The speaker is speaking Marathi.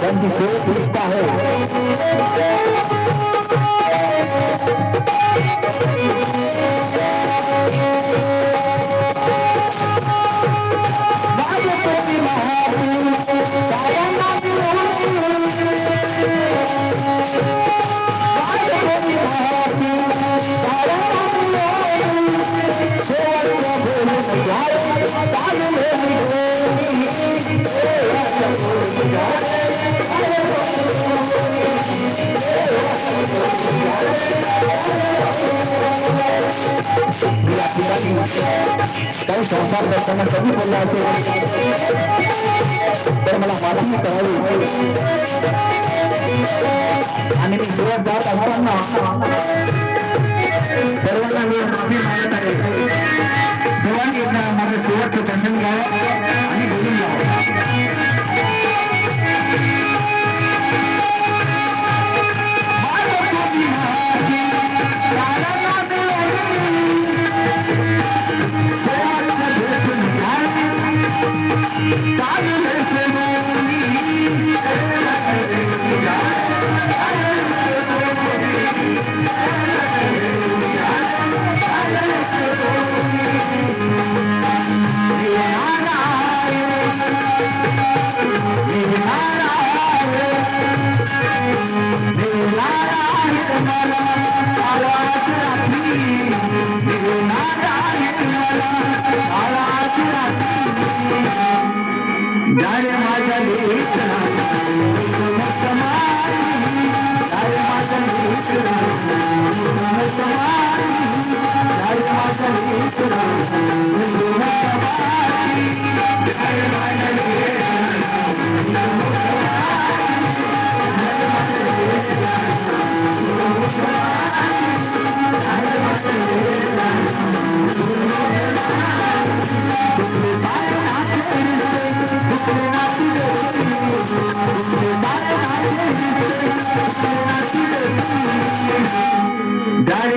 त्यांची शेवट इच्छा आहे काही संसार करताना कमी बोलला असेल तर मला माफी करावी आणि मी शेवट जात असताना सर्वांना मी माफी मागत आहे. सर्वांनी एकदा माझं शेवटचं दर्शन घ्यावं आणि बोलून घ्यावं. Jai